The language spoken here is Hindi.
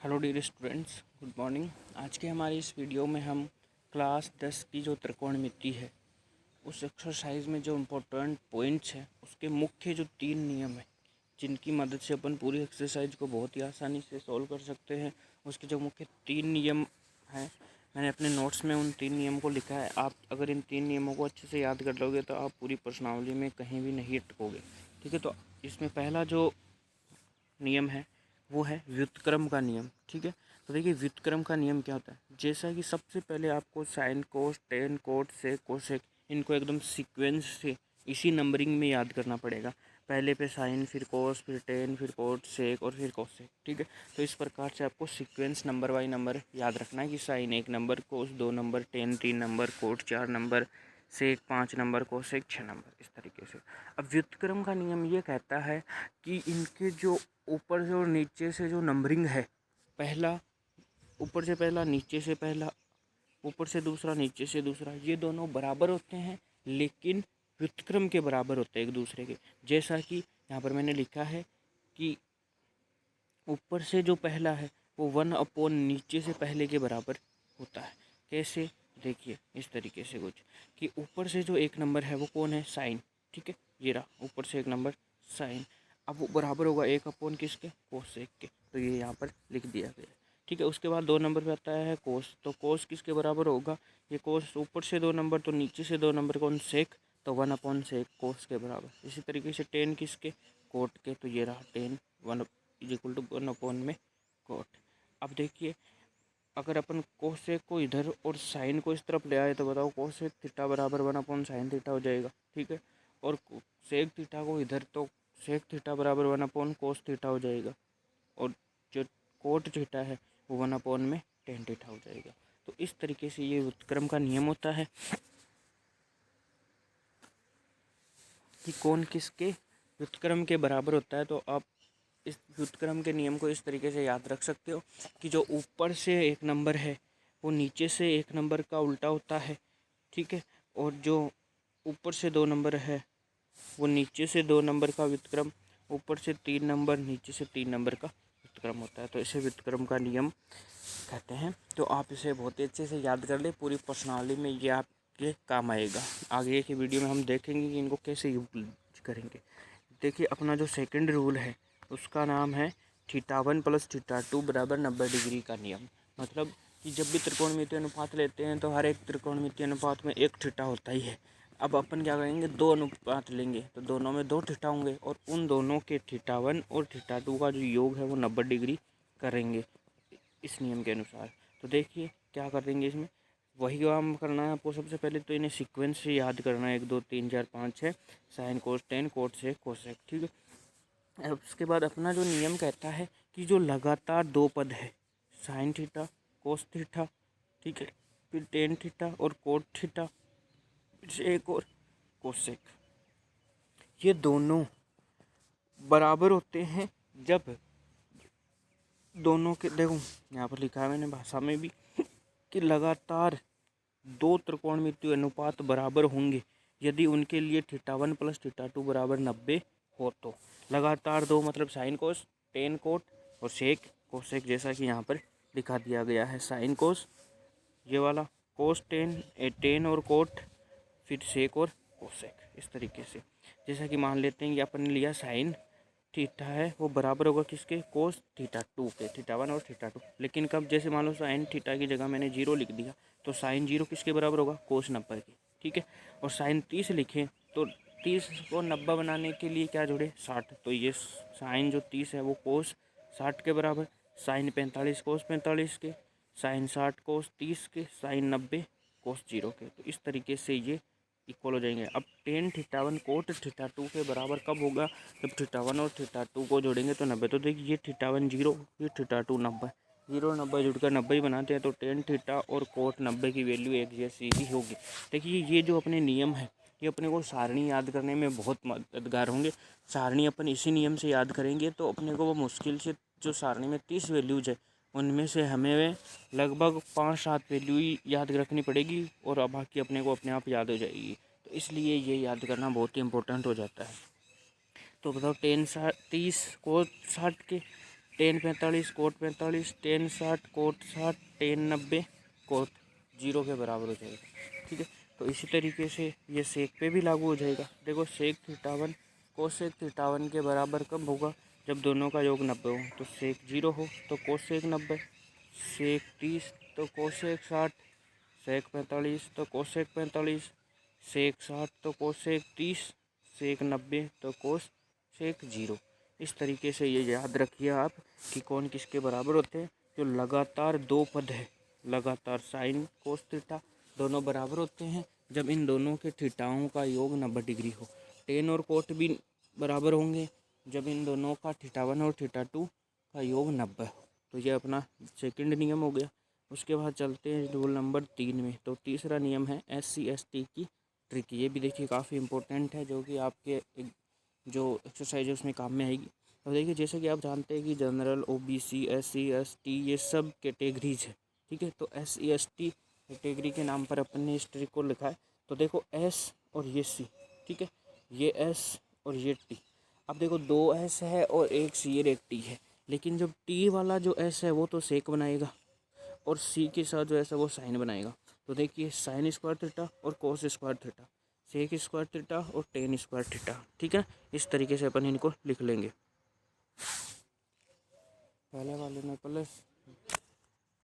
Hello dear students, good morning. आज के हमारी इस वीडियो में हम क्लास 10 की जो त्रिकोणमिति है उस एक्सरसाइज में जो इम्पोर्टेंट पॉइंट्स हैं उसके मुख्य जो 3 नियम हैं जिनकी मदद से अपन पूरी एक्सरसाइज को बहुत ही आसानी से सॉल्व कर सकते हैं, उसके जो मुख्य 3 नियम हैं मैंने अपने नोट्स में उन 3 नियम को लिखा है। आप अगर इन 3 नियमों को अच्छे से याद कर लोगे तो आप पूरी प्रश्नावली में कहीं भी नहीं अटकोगे। ठीक है, तो इसमें पहला जो नियम है वो है व्युत्क्रम का नियम। ठीक है, तो देखिए व्युत्क्रम का नियम क्या होता है। जैसा कि सबसे पहले आपको sine cos tan cot sec cosec इनको एकदम सीक्वेंस से इसी नंबरिंग में याद करना पड़ेगा। पहले पे साइन, फिर कोस, फिर टेन, फिर कोट सेक और फिर कोसेक। ठीक है, तो इस प्रकार से आपको सीक्वेंस नंबर बाई नंबर याद रखना है कि साइन 1 नंबर, कोस 2 नंबर, टेन 3 नंबर, कोट 4 नंबर, सेक 5 नंबर, कोसेक 6 नंबर, इस तरीके से। अब व्युत्क्रम का नियम ये कहता है कि इनके जो ऊपर से और नीचे से जो नंबरिंग है, पहला ऊपर से पहला, नीचे से पहला, ऊपर से दूसरा, नीचे से दूसरा, ये दोनों बराबर होते हैं लेकिन व्युत्क्रम के बराबर होते हैं एक दूसरे के। जैसा कि यहाँ पर मैंने लिखा है कि ऊपर से जो पहला है वो 1/, नीचे से पहले के बराबर होता है। कैसे, देखिए इस तरीके से कुछ कि ऊपर से जो 1 नंबर है वो कौन है, साइन। ठीक है, ये रहा ऊपर से 1 नंबर साइन। अब वो बराबर होगा 1/, किसके, कोसेक के, तो ये यहाँ पर लिख दिया गया है। ठीक है, उसके बाद 2 नंबर पे आता है कोस, तो कोस किसके बराबर होगा, ये कोस ऊपर से 2 नंबर तो नीचे से 2 नंबर कौन, सेक, तो 1/सेक कोस के बराबर। इसी तरीके से 10 किसके, कोट के, तो ये रहा 10 1 इक्वल टू 1/, में कोट। अब देखिए अगर अपन कोसेक को इधर और साइन को इस तरफ ले आए तो बताओ कोसेक थीटा बराबर 1/साइन थीटा हो जाएगा। ठीक है, और सेक थीटा को इधर तो सेक थीटा बराबर 1/कोस थीटा हो जाएगा, और जो कोट थीटा है वो 1/, में टेन थीटा हो जाएगा। तो इस तरीके से ये व्युत्क्रम का नियम होता है कि कौन किसके व्युत्क्रम के बराबर होता है। तो आप इस व्युत्क्रम के नियम को इस तरीके से याद रख सकते हो कि जो ऊपर से 1 नंबर है वो नीचे से 1 नंबर का उल्टा होता है। ठीक है, और जो ऊपर से 2 नंबर है वो नीचे से 2 नंबर का व्युत्क्रम, ऊपर से 3 नंबर, नीचे से 3 नंबर का व्युत्क्रम होता है। तो इसे व्युत्क्रम का नियम कहते हैं। तो आप इसे बहुत ही अच्छे से याद कर ले, पूरी प्रश्नावली में ये आपके काम आएगा। आगे की वीडियो में हम देखेंगे कि इनको कैसे यूज करेंगे। देखिए अपना जो सेकंड रूल है उसका नाम है θ1 + θ2 = 90 डिग्री का नियम। मतलब कि जब भी त्रिकोणमितीय अनुपात लेते हैं तो हर एक त्रिकोणमितीय अनुपात में एक थीटा होता ही है। अब अपन क्या करेंगे, 2 अनुपात लेंगे तो दोनों में 2 थीटा होंगे और उन दोनों के θ1 और θ2 का जो योग है वो 90 डिग्री करेंगे इस नियम के अनुसार। तो देखिए क्या कर देंगे, इसमें वही काम करना है आपको। सबसे पहले तो इन्हें सीक्वेंस से याद करना है, 1 2 3 4 5 6, साइन कोस टेन कोट से कोसेक। ठीक है, अब उसके बाद अपना जो नियम कहता है कि जो लगातार 2 पद है, साइन थीटा कोस थीटा, ठीक है, फिर टेन थीटा और कोट थीटा, फिर से एक और कोसेक, ये दोनों बराबर होते हैं जब दोनों के, देखो यहाँ पर लिखा है मैंने भाषा में भी कि लगातार 2 त्रिकोणमितीय अनुपात बराबर होंगे यदि उनके लिए θ1 + θ2 = 90 हो। तो लगातार 2 मतलब साइन कोस, टेन कोट और सेक कोसेक, जैसा कि यहाँ पर दिखा दिया गया है। साइन कोस ये वाला, कोस टेन, टेन और कोट, फिर सेक और कोसेक, इस तरीके से। जैसा कि मान लेते हैं कि अपन ने लिया साइन थीटा है वो बराबर होगा किसके, कोस θ2 के, θ1 और θ2। लेकिन कब, जैसे मान लो साइन थीटा की जगह मैंने 0 लिख दिया तो साइन 0 किसके बराबर होगा, कोस 90 के। ठीक है, और साइन 30 लिखें तो 30 को 90 बनाने के लिए क्या जोड़े, 60। तो ये साइन जो 30 है वो कोस 60 के बराबर, साइन 45 कोस 45 के, साइन 60 कोस 30 के, साइन 90 कोस 0 के। तो इस तरीके से ये इक्वल हो जाएंगे। अब टेन θ1 कोट θ2 के बराबर कब होगा, जब θ1 और θ2 को जोड़ेंगे तो 90। तो देखिए ये θ1 0, ये θ2 90, 0 90 जुड़कर 90 ही बनाते हैं। तो टेन थीटा और कोट 90 की वैल्यू एक जैसी ही होगी। देखिए ये जो अपने नियम है ये अपने को सारणी याद करने में बहुत मददगार होंगे। सारणी अपन इसी नियम से याद करेंगे तो अपने को वो मुश्किल से जो सारणी में 30 वैल्यूज है उनमें से हमें लगभग 5-7 वैल्यू ही याद रखनी पड़ेगी और बाकी अपने को अपने आप याद हो जाएगी। तो इसलिए ये याद करना बहुत ही इम्पोर्टेंट हो जाता है। तो बताओ टेन 30 कोस 60 के, tan 45 cot 45 tan 60 cot 60 tan 90 cot 0 के बराबर हो जाएगा। ठीक है, तो इसी तरीके से ये सेक पे भी लागू हो जाएगा। देखो सेक थीटा 1 कोसेक थीटा 1 के बराबर कब होगा, जब दोनों का योग 90 हो। तो सेक 0 हो तो कोसेक 90, सेक 30 तो कोसेक 60, सेक 45 तो कोसेक 45, सेक 60 तो कोसेक 30, सेक 90 तो कोसेक 0। इस तरीके से ये याद रखिए आप कि कौन किसके बराबर होते हैं। जो लगातार दो पद है, लगातार साइन कोस थीटा दोनों बराबर होते हैं जब इन दोनों के थीटाओं का योग 90 डिग्री हो। टेन और कोट भी बराबर होंगे जब इन दोनों का थीटा 1 और थीटा 2 का योग 90 हो। तो ये अपना सेकंड नियम हो गया। उसके बाद चलते हैं रूल नंबर 3 में। तो तीसरा नियम है SC/ST की ट्रिक। ये भी देखिए काफ़ी इंपॉर्टेंट है, जो कि आपके जो एक्सरसाइज है उसमें काम में आएगी। अब देखिए जैसे कि आप जानते हैं कि जनरल, OBC, SC/ST ये सब कैटेगरीज है। ठीक है, तो SC/ST कैटेगरी के नाम पर अपन ने इस ट्रिक को लिखा है। तो देखो S और ये C, ठीक है, ये S और ये T। अब देखो 2 S है और एक C और एक T है, लेकिन जब T वाला जो S है वो तो सेक बनाएगा और C के साथ जो है वो साइन बनाएगा। तो देखिए साइन स्क्वायर थीटा और cos square theta, sec square theta और टेन स्क्वायर थीटा। ठीक है, इस तरीके से अपन इनको लिख लेंगे। पहले वाले में प्लस